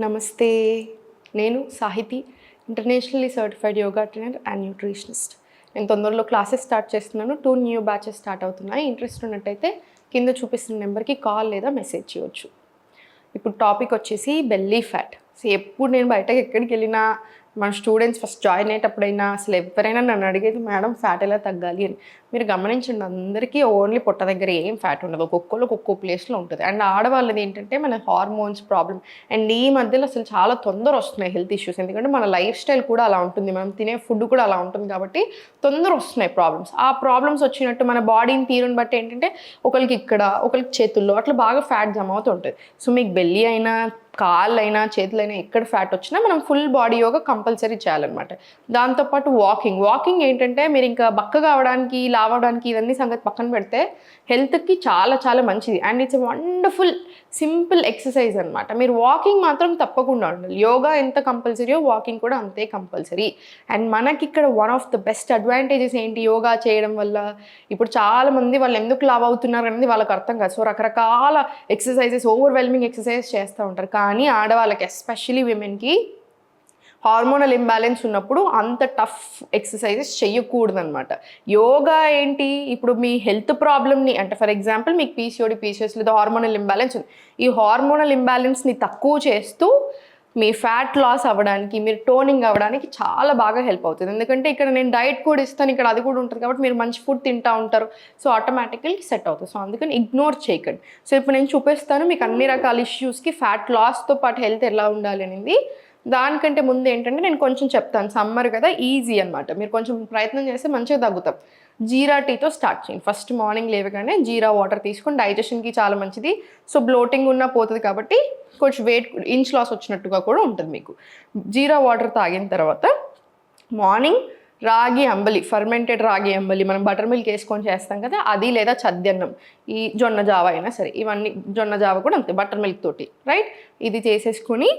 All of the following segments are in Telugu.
నమస్తే. నేను Sahiti, internationally certified yoga trainer and nutritionist. నేను తొందరలో క్లాసెస్ స్టార్ట్ చేస్తున్నాను. 2 న్యూ బ్యాచెస్ స్టార్ట్ అవుతున్నాయి. ఇంట్రెస్ట్ ఉన్నట్టయితే కింద చూపిస్తున్న నెంబర్కి కాల్ లేదా మెసేజ్ చేయవచ్చు. ఇప్పుడు టాపిక్ వచ్చేసి బెల్లీ ఫ్యాట్. సో ఎప్పుడు నేను బయటకు ఎక్కడికి వెళ్ళినా మన స్టూడెంట్స్ ఫస్ట్ జాయిన్ అయ్యేటప్పుడైనా అసలు ఎవరైనా నన్ను అడిగేది మేడం ఫ్యాట్ ఎలా తగ్గాలి అని. మీరు గమనించండి, అందరికీ ఓన్లీ పొట్ట దగ్గర ఏం ఫ్యాట్ ఉండదు, ఒక్కొక్కరికి ఒక్కో ప్లేస్లో ఉంటుంది. అండ్ ఆడవాళ్ళది ఏంటంటే మన హార్మోన్స్ ప్రాబ్లం. అండ్ ఈ మధ్యలో అసలు చాలా తొందర వస్తున్నాయి హెల్త్ ఇష్యూస్, ఎందుకంటే మన లైఫ్ స్టైల్ కూడా అలా ఉంటుంది, మనం తినే ఫుడ్ కూడా అలా ఉంటుంది కాబట్టి తొందర వస్తున్నాయి ప్రాబ్లమ్స్. ఆ ప్రాబ్లమ్స్ వచ్చినట్టు మన బాడీని తీరుని బట్టి ఏంటంటే ఒకరికి ఇక్కడ, ఒకరికి చేతుల్లో అట్లా బాగా ఫ్యాట్ జమ అవుతూ ఉంటుంది. సో మీకు బెల్లీ అయినా, కాళ్ళైనా, చేతులైనా ఎక్కడ ఫ్యాట్ వచ్చినా మనం ఫుల్ బాడీ యోగా కంపల్సరీ చేయాలన్నమాట. దాంతోపాటు వాకింగ్ ఏంటంటే మీరు ఇంకా బక్కగా అవడానికి, లావ్ అవడానికి ఇవన్నీ సంగతి పక్కన పెడితే హెల్త్కి చాలా చాలా మంచిది. And it's a wonderful simple exercise అనమాట. మీరు వాకింగ్ మాత్రం తప్పకుండా ఉండాలి. యోగా ఎంత కంపల్సరీయో వాకింగ్ కూడా అంతే కంపల్సరీ. అండ్ మనకి ఇక్కడ one of the best advantages ఏంటి యోగా చేయడం వల్ల, ఇప్పుడు చాలామంది వాళ్ళు ఎందుకు లావ్ అవుతున్నారు అనేది వాళ్ళకి అర్థం కాదు. సో రకరకాల ఎక్సర్సైజెస్, ఓవర్వెల్మింగ్ ఎక్సర్సైజెస్ చేస్తూ ఉంటారు. కానీ ఆడవాళ్ళకి ఎస్పెషలీ విమెన్కి హార్మోనల్ ఇంబ్యాలెన్స్ ఉన్నప్పుడు అంత టఫ్ ఎక్సర్సైజెస్ చేయకూడదనమాట. యోగా ఏంటి, ఇప్పుడు మీ హెల్త్ ప్రాబ్లమ్ని, అంటే ఫర్ ఎగ్జాంపుల్ మీకు పీసీఎస్ లేదా హార్మోనల్ ఇంబ్యాలెన్స్ ఉంది, ఈ హార్మోనల్ ఇంబ్యాలెన్స్ని తక్కువ చేస్తూ మీ ఫ్యాట్ లాస్ అవ్వడానికి, మీరు టోనింగ్ అవ్వడానికి చాలా బాగా హెల్ప్ అవుతుంది. ఎందుకంటే ఇక్కడ నేను డైట్ కూడా ఇస్తాను, ఇక్కడ అది కూడా ఉంటుంది కాబట్టి మీరు మంచి ఫుడ్ తింటూ ఉంటారు. సో ఆటోమేటికల్లీ సెట్ అవుతుంది. సో అందుకని ఇగ్నోర్ చేయకండి. సో ఇప్పుడు నేను చూపిస్తాను మీకు అన్ని రకాల ఇష్యూస్కి ఫ్యాట్ లాస్తో పాటు హెల్త్ ఎలా ఉండాలి అనేది. దానికంటే ముందు ఏంటంటే నేను కొంచెం చెప్తాను. సమ్మర్ కదా, ఈజీ అనమాట. మీరు కొంచెం ప్రయత్నం చేస్తే మంచిగా తగ్గుతాం. జీరా టీతో స్టార్ట్ చేయండి. ఫస్ట్ మార్నింగ్ లేవగానే జీరా వాటర్ తీసుకొని, డైజెషన్కి చాలా మంచిది. సో బ్లోటింగ్ ఉన్నా పోతుంది కాబట్టి కొంచెం వెయిట్ ఇంచ్ లాస్ వచ్చినట్టుగా కూడా ఉంటుంది మీకు. జీరా వాటర్ తాగిన తర్వాత మార్నింగ్ రాగి అంబలి, ఫర్మెంటెడ్ రాగి అంబలి, మనం బటర్ మిల్క్ వేసుకొని చేస్తాం కదా అది, లేదా చద్దన్నం, ఈ జొన్న జావ అయినా సరే, ఇవన్నీ జొన్న జావ కూడా అంతే బటర్ మిల్క్ తోటి, రైట్. ఇది చేసేసుకొని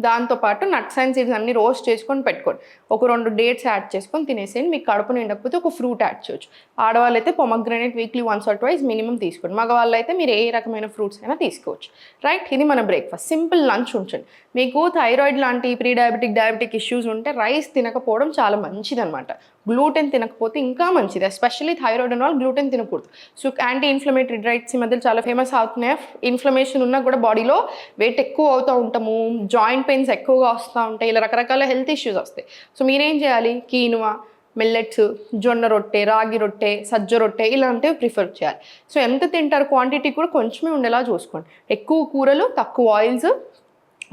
దాంతోపాటు నట్స్ అండ్ సీడ్స్ అన్ని రోస్ట్ చేసుకొని పెట్టుకోండి. ఒక 2 డేట్స్ యాడ్ చేసుకొని తినేసేయండి. మీకు కడుపు నిండకపోతే ఒక ఫ్రూట్ యాడ్ చేయొచ్చు. ఆడవాళ్ళు అయితే పొమగ్రానేట్ వీక్లీ 1 or 2 మినిమం తీసుకోండి. మగవాళ్ళు అయితే మీరు ఏ రకమైన ఫ్రూట్స్ అయినా తీసుకోవచ్చు, రైట్. ఇది మన బ్రేక్ఫాస్ట్. సింపుల్ లంచ్ ఉంచండి. మీకు థైరాయిడ్ లాంటి ప్రీ డయాబెటిక్ ఇష్యూస్ ఉంటే రైస్ తినకపోవడం చాలా మంచిది అనమాట. గ్లూటెన్ తినకపోతే ఇంకా మంచిది, ఎస్పెషల్లీ థైరాయిడ్ ఉన్న వాళ్ళు గ్లూటెన్ తినకూడదు. సో యాంటీ ఇన్ఫ్లమేటరీ డ్రైట్స్ ఈ మధ్యలో చాలా ఫేమస్ అవుతున్నాయి. ఇన్ఫ్లమేషన్ ఉన్నా కూడా బాడీలో వెయిట్ ఎక్కువ అవుతూ ఉంటాము, జాయింట్ పెయిన్స్ ఎక్కువగా వస్తూ ఉంటాయి, ఇలా రకరకాల హెల్త్ ఇష్యూస్ వస్తాయి. సో మీరేం చేయాలి, కీనువా, మిల్లెట్స్, జొన్న రొట్టె, రాగి రొట్టె, సజ్జ రొట్టె ఇలాంటివి ప్రిఫర్ చేయాలి. సో ఎంత తింటారు క్వాంటిటీ కూడా కొంచెమే ఉండేలా చూసుకోండి. ఎక్కువ కూరలు, తక్కువ ఆయిల్స్,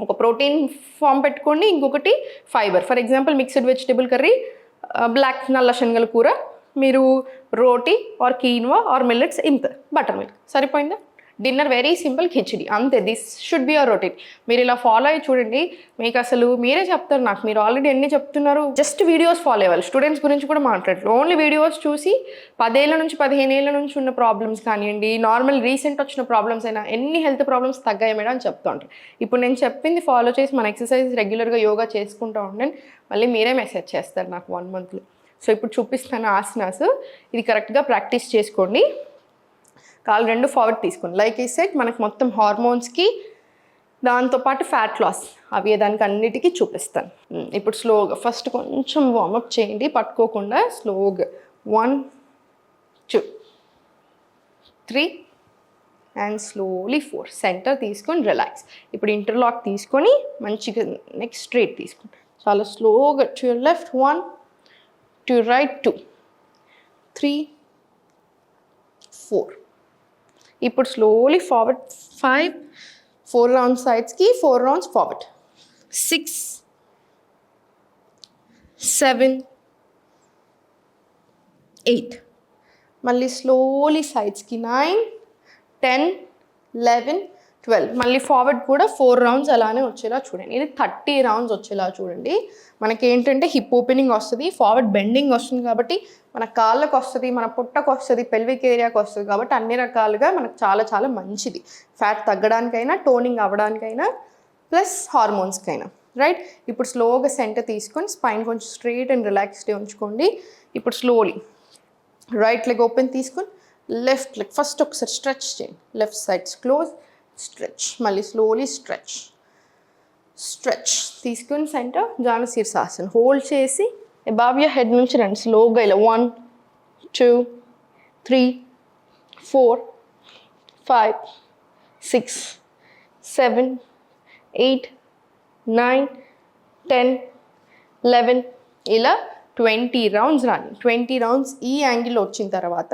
ఒక ప్రోటీన్ ఫామ్ పెట్టుకోండి, ఇంకొకటి fibre. For example mixed vegetable curry, black నల్ల శనగల కూర, మీరు roti or quinoa or millets, ఇంత బటర్ మిల్క్ సరిపోయిందా. డిన్నర్ వెరీ సింపుల్, కిచిడి, అంతే. This should be your routine. మీరు ఇలా ఫాలో అయ్యి చూడండి, మీకు అసలు మీరే చెప్తారు నాకు, మీరు ఆల్రెడీ ఎన్ని చెప్తున్నారు. జస్ట్ వీడియోస్ ఫాలో అవ్వాలి. స్టూడెంట్స్ గురించి కూడా మాట్లాడలేదు, ఓన్లీ వీడియోస్ చూసి 10 ఏళ్ళ నుంచి 15 ఏళ్ళ నుంచి ఉన్న ప్రాబ్లమ్స్ కానివ్వండి, నార్మల్ రీసెంట్ వచ్చిన ప్రాబ్లమ్స్ అయినా, ఎన్ని హెల్త్ ప్రాబ్లమ్స్ తగ్గాయి మేడం అని చెప్తూ ఉంటారు. ఇప్పుడు నేను చెప్పింది ఫాలో చేసి మన ఎక్సర్సైజ్ రెగ్యులర్గా యోగా చేసుకుంటూ ఉండండి, మళ్ళీ మీరే మెసేజ్ చేస్తారు నాకు 1 monthలో. సో ఇప్పుడు చూపిస్తాను ఆసనాస్, ఇది కరెక్ట్గా ప్రాక్టీస్ చేసుకోండి. కాలు 2 ఫార్వర్డ్ తీసుకోండి. లైక్ ఈ సెట్ మనకు మొత్తం హార్మోన్స్కి, దాంతోపాటు ఫ్యాట్ లాస్, అవి దానికి అన్నిటికీ చూపిస్తాను. ఇప్పుడు స్లోగా ఫస్ట్ కొంచెం వార్మప్ చేయండి, పట్టుకోకుండా స్లోగా. 1 2 3 అండ్ స్లోలీ 4. సెంటర్ తీసుకొని రిలాక్స్. ఇప్పుడు ఇంటర్లాక్ తీసుకొని మంచిగా నెక్స్ట్ స్ట్రైట్ తీసుకోండి. చాలా స్లోగా to your left 1, to right 2, 3, 4. ఇప్పుడు స్లోలీ ఫార్వర్డ్ 5, 4 రౌండ్స్ సైడ్స్కి, 4 రౌండ్స్ ఫార్వర్డ్, 6, 7, 8. మళ్ళీ స్లోలీ సైడ్స్కి 9, 10, 11, 12. మళ్ళీ ఫార్వర్డ్ కూడా 4 రౌండ్స్ అలానే వచ్చేలా చూడండి. ఇది 30 రౌండ్స్ వచ్చేలా చూడండి. మనకి ఏంటంటే హిప్ ఓపెనింగ్ వస్తుంది, ఫార్వర్డ్ బెండింగ్ వస్తుంది కాబట్టి మన కాళ్ళకు వస్తుంది, మన పుట్టకు వస్తుంది, పెల్విక్ ఏరియాకి వస్తుంది కాబట్టి అన్ని రకాలుగా మనకు చాలా చాలా మంచిది. ఫ్యాట్ తగ్గడానికైనా, టోనింగ్ అవ్వడానికైనా, ప్లస్ హార్మోన్స్కైనా, రైట్. ఇప్పుడు స్లోగా సెంటర్ తీసుకొని స్పైన్ కొంచెం స్ట్రైట్ అండ్ రిలాక్స్డ్ ఉంచుకోండి. ఇప్పుడు స్లోలీ రైట్ లెగ్ ఓపెన్ తీసుకొని లెఫ్ట్ లెగ్ ఫస్ట్ ఒకసారి స్ట్రెచ్ చేయండి. లెఫ్ట్ సైడ్స్ క్లోజ్, స్ట్రెచ్, మళ్ళీ స్లోలీ స్ట్రెచ్, స్ట్రెచ్ తీసుకొని సెంటర్ జాను శీర్షాసన్ హోల్డ్ చేసి అబవ్ యువర్ హెడ్ నుంచి రండి స్లోగా ఇలా 1 2 3 4 5 6 7 8 9 10 11 ఇలా 20 రౌండ్స్ రాని 20 రౌండ్స్ ఈ యాంగిల్లో వచ్చిన తర్వాత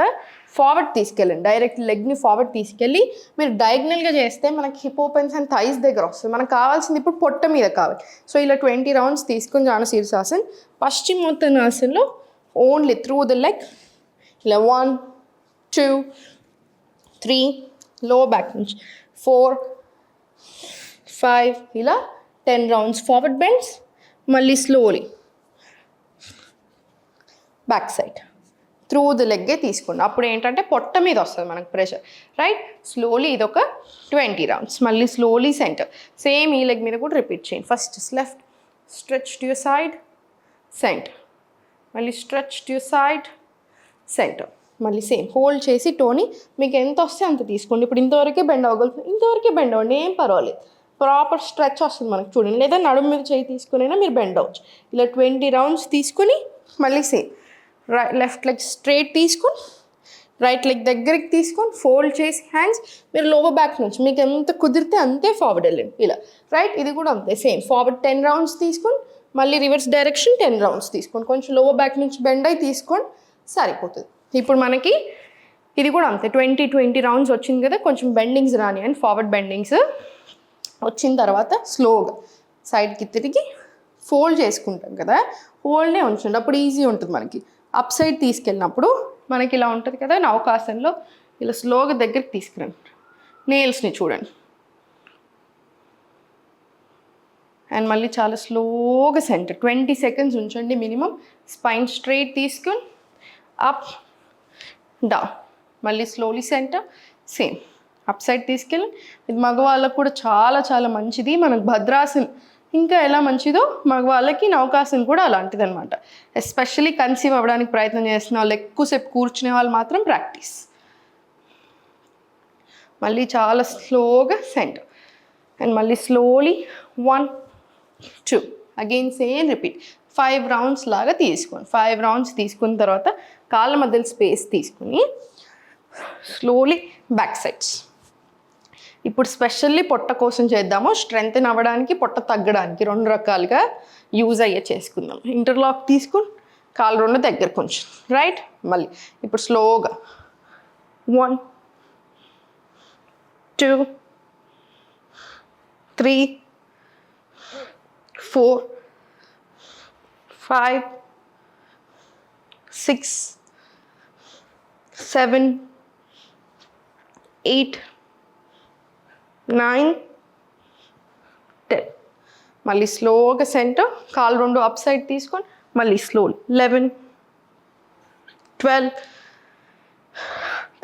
ఫార్వర్డ్ తీసుకెళ్ళండి డైరెక్ట్ లెగ్ని ఫార్వర్డ్ తీసుకెళ్ళి మీరు డయాగ్నల్గా చేస్తే మనకి హిపోపెన్స్ అండ్ థైస్ దగ్గర వస్తుంది మనకు కావాల్సింది ఇప్పుడు పొట్ట మీద కావాలి సో ఇలా 20 రౌండ్స్ తీసుకొని జాను శీర్షాసన్ పశ్చిమోత్తనాసన్లో ఓన్లీ త్రూ ద లెగ్ ఇలా 1 2 3 లో బ్యాక్ నుంచి 4 5 ఇలా 10 రౌండ్స్ ఫార్వర్డ్ బెండ్స్ మళ్ళీ slowly back side through the లెగ్గే తీసుకోండి అప్పుడు ఏంటంటే పొట్ట మీద వస్తుంది మనకు ప్రెషర్ రైట్ స్లోలీ ఇదొక 20 రౌండ్స్ మళ్ళీ స్లోలీ సెంటర్ సేమ్ ఈ లెగ్ మీద కూడా రిపీట్ చేయండి first left stretch to your side centre మళ్ళీ stretch to your side centre మళ్ళీ సేమ్ హోల్డ్ చేసి టోని మీకు ఎంత వస్తే అంత తీసుకోండి ఇప్పుడు ఇంతవరకే బెండ్ అవ్వగలుగుతుంది ఇంతవరకే బెండ్ అవ్వండి ఏం పర్వాలేదు ప్రాపర్ స్ట్రెచ్ వస్తుంది మనకు చూడండి లేదా నడుము మీద చేయి తీసుకునైనా మీరు బెండ్ అవ్వచ్చు ఇలా 20 రౌండ్స్ తీసుకుని మళ్ళీ సేమ్ లెఫ్ట్ లెగ్ స్ట్రైట్ తీసుకొని రైట్ లెగ్ దగ్గరికి తీసుకొని ఫోల్డ్ చేసి హ్యాండ్స్ మీరు లోవర్ బ్యాక్ నుంచి మీకు ఎంత కుదిరితే అంతే ఫార్వర్డ్ వెళ్ళండి ఇలా రైట్ ఇది కూడా అంతే సేమ్ ఫార్వర్డ్ 10 రౌండ్స్ తీసుకొని మళ్ళీ రివర్స్ డైరెక్షన్ 10 రౌండ్స్ తీసుకొని కొంచెం లోవర్ బ్యాక్ నుంచి బెండ్ అయి తీసుకొని సరిపోతుంది ఇప్పుడు మనకి ఇది కూడా అంతే 20 రౌండ్స్ వచ్చింది కదా కొంచెం బెండింగ్స్ రాని అండ్ ఫార్వర్డ్ బెండింగ్స్ వచ్చిన తర్వాత స్లోగా సైడ్కి తిరిగి ఫోల్డ్ చేసుకుంటాం కదా హోల్డ్నే ఉంచండి అప్పుడు ఈజీ ఉంటుంది మనకి అప్ సైడ్ తీసుకెళ్ళినప్పుడు మనకి ఇలా ఉంటుంది కదా నౌకాసన్లో ఇలా స్లోగా దగ్గరికి తీసుకురండి నేల్స్ని చూడండి అండ్ మళ్ళీ చాలా స్లోగా సెంటర్ 20 సెకండ్స్ ఉంచండి మినిమం స్పైన్ స్ట్రైట్ తీసుకొని అప్ డౌన్ మళ్ళీ slowly centre same up side తీసుకెళ్ళి ఇది మగవాళ్ళకు కూడా చాలా చాలా మంచిది మనకు భద్రాసన్ ఇంకా ఎలా మంచిదో మగవాళ్ళకి నౌకాసన్ కూడా అలాంటిది అనమాట ఎస్పెషల్లీ కన్సీవ్ అవ్వడానికి ప్రయత్నం చేస్తున్న వాళ్ళు ఎక్కువసేపు కూర్చునే వాళ్ళు మాత్రం ప్రాక్టీస్ మళ్ళీ చాలా స్లోగా సెంటర్ అండ్ మళ్ళీ slowly 1 2 again same repeat 5 rounds లాగా తీసుకోండి 5 రౌండ్స్ తీసుకున్న తర్వాత కాళ్ళ మధ్యలో స్పేస్ తీసుకుని స్లోలీ బ్యాక్ సైడ్స్ ఇప్పుడు స్పెషల్లీ పొట్ట కోసం చేద్దాము స్ట్రెంగ్తెన్ అవ్వడానికి పొట్ట తగ్గడానికి 2 రకాలుగా యూజ్ అయ్యే చేసుకుందాం ఇంటర్లాక్ తీసుకుని కాళ్ళు 2 దగ్గర కొంచెం రైట్ మళ్ళీ ఇప్పుడు స్లోగా 1 2 3 4 5 6 7 8 9 10 మళ్ళీ స్లోగా సెంటర్ కాళ్ళు 2 అప్ సైడ్ తీసుకొని మళ్ళీ స్లో 11 12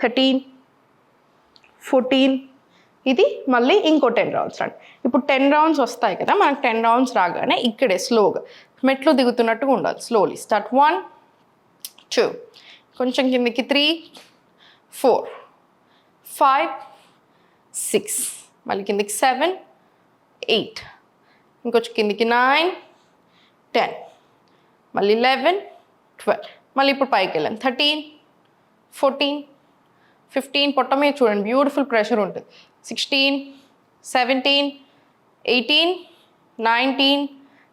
13 14 ఇది మళ్ళీ ఇంకో 10 రౌండ్స్ రండి ఇప్పుడు 10 రౌండ్స్ వస్తాయి కదా మనకు 10 రౌండ్స్ రాగానే ఇక్కడే స్లోగా మెట్లు దిగుతున్నట్టుగా ఉండాలి స్లోలీ స్టార్ట్ 1 2 కొంచెం కిందకి 3 4 5 6 మళ్ళీ కిందకి 7 8 ఇంకొంచెం కిందకి 9 10 మళ్ళీ 11 12 మళ్ళీ ఇప్పుడు పైకి వెళ్ళాను 13 14 15 పొట్ట మీద చూడండి బ్యూటిఫుల్ ప్రెషర్ ఉంటుంది 16 17 18 19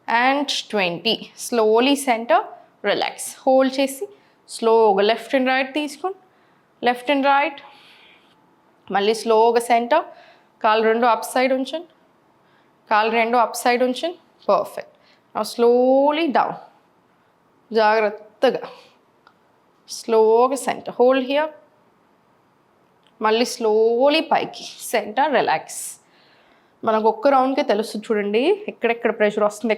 and 20 slowly centre relax hold చేసి స్లోగా లెఫ్ట్ అండ్ రైట్ తీసుకోండి లెఫ్ట్ అండ్ రైట్ మళ్ళీ స్లోగా సెంటర్ కాళ్ళు 2 అప్ సైడ్ ఉంచండి కాళ్ళు 2 అప్ సైడ్ ఉంచండి పర్ఫెక్ట్ స్లోలీ డౌన్ జాగ్రత్తగా స్లోగా సెంటర్ హోల్డ్ హియర్ మళ్ళీ స్లోలీ పైకి సెంటర్ రిలాక్స్ మనకు ఒక్క రౌండ్కే తెలుస్తుంది చూడండి ఎక్కడెక్కడ ప్రెషర్ వస్తుంది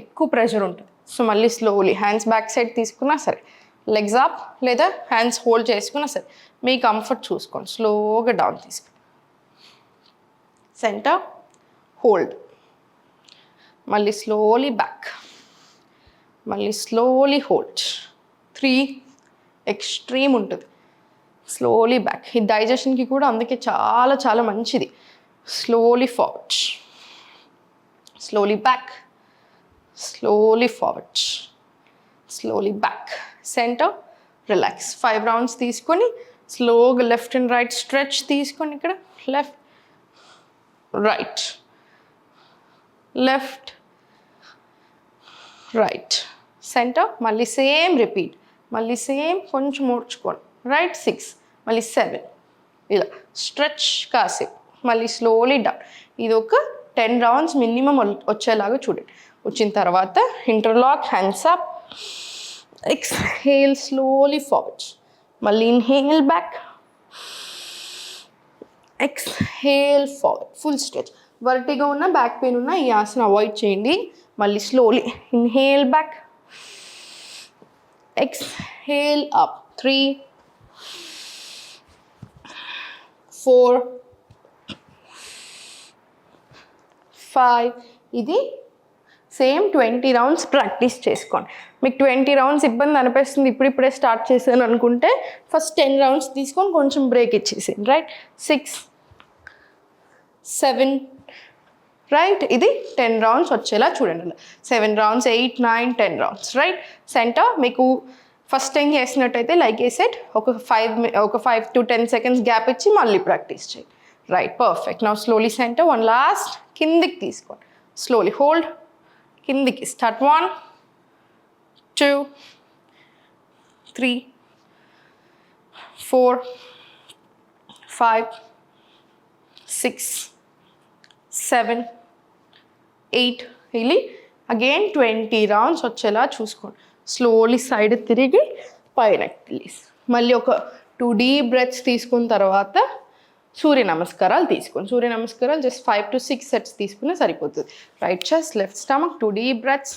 ఎక్కువ ప్రెషర్ ఉంటుంది సో మళ్ళీ స్లోలీ హ్యాండ్స్ బ్యాక్ సైడ్ తీసుకున్నా సరే లెగ్స్ అప్ లేదా హ్యాండ్స్ హోల్డ్ చేసుకున్నా సరే మీ కంఫర్ట్ చూసుకోండి స్లోగా డౌన్ తీసుకోండి సెంటర్ హోల్డ్ మళ్ళీ స్లోలీ బ్యాక్ మళ్ళీ స్లోలీ హోల్డ్ 3 ఎక్స్ట్రీమ్ ఉంటుంది స్లోలీ బ్యాక్ ఈ డైజెషన్కి కూడా అందుకే చాలా చాలా మంచిది slowly forward slowly back, slowly forward, slowly back, center, relax. 5 rounds తీసుకొని స్లోగా లెఫ్ట్ అండ్ రైట్ స్ట్రెచ్ తీసుకొని ఇక్కడ left right left right centre, మళ్ళీ సేమ్ రిపీట్, మళ్ళీ సేమ్ కొంచెం మూడ్చుకోండి, రైట్ 6, మళ్ళీ 7, ఇలా స్ట్రెచ్ కాసేపు, మళ్ళీ స్లోలీ డౌన్. ఇది ఒక 10 rounds మినిమం వచ్చేలాగా చూడండి. వచ్చిన తర్వాత interlock, hands up, exhale slowly forward, మళ్ళీ inhale back, exhale forward, full stretch. వర్టిగా ఉన్న బ్యాక్ పెయిన్ ఉన్న ఈ ఆసన అవాయిడ్ చేయండి. మళ్ళీ slowly inhale back, exhale up, 3, 4, 5. ఇది సేమ్ 20 rounds ప్రాక్టీస్ చేసుకోండి. మీకు 20 rounds ఇబ్బంది అనిపిస్తుంది, ఇప్పుడిప్పుడే స్టార్ట్ చేశాను అనుకుంటే ఫస్ట్ 10 rounds తీసుకొని కొంచెం బ్రేక్ ఇచ్చేసేయండి, రైట్. 6, 7, రైట్. ఇది 10 rounds వచ్చేలా చూడండి. 7 rounds, 8, 9, 10 rounds, రైట్. సెంటర్ మీకు ఫస్ట్ టైం చేసినట్టయితే లైక్ ఏ సెట్ ఒక 5 to 10 seconds గ్యాప్ ఇచ్చి మళ్ళీ ప్రాక్టీస్ చేయండి, right. Perfect. Now slowly centre, one last, కిందికి తీసుకోండి, స్లోలీ హోల్డ్, కిందికి స్టార్ట్. 1, 2, 3, 4, 5, 6, 7, 8. వెళ్ళి అగైన్ 20 rounds వచ్చేలా చూసుకోండి. స్లోలీ సైడ్ తిరిగి పైన రిలీజ్. మళ్ళీ ఒక 2 deep breaths తీసుకున్న తర్వాత సూర్య నమస్కారాలు తీసుకోండి. సూర్య నమస్కారాలు జస్ట్ 5 to 6 sets తీసుకున్నా సరిపోతుంది. Right chest, left stomach, 2 deep breaths.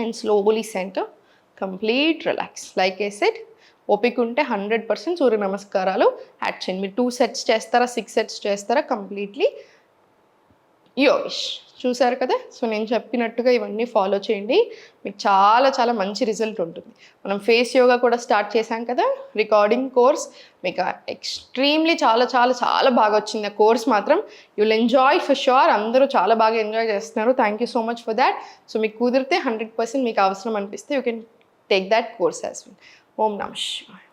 And slowly center, complete relax. Like I said, ఓపిక ఉంటే 100% సూర్య నమస్కారాలు యాడ్ చేయండి. మీరు 2 sets చేస్తారా, 6 sets చేస్తారా, కంప్లీట్లీ యోగిష్. చూసారు కదా. సో నేను చెప్పినట్టుగా ఇవన్నీ ఫాలో చేయండి, మీకు చాలా చాలా మంచి రిజల్ట్ ఉంటుంది. మనం ఫేస్ యోగా కూడా స్టార్ట్ చేశాం కదా, రికార్డింగ్ కోర్స్. మీకు ఎక్స్ట్రీమ్లీ చాలా చాలా చాలా బాగా వచ్చింది ఆ కోర్స్ మాత్రం. You will enjoy for sure. అందరూ చాలా బాగా ఎంజాయ్ చేస్తున్నారు. Thank you so much for that. So మీకు కుదిరితే 100% మీకు అవసరం అనిపిస్తే you can take that course as well. ఓం నమః శివాయ.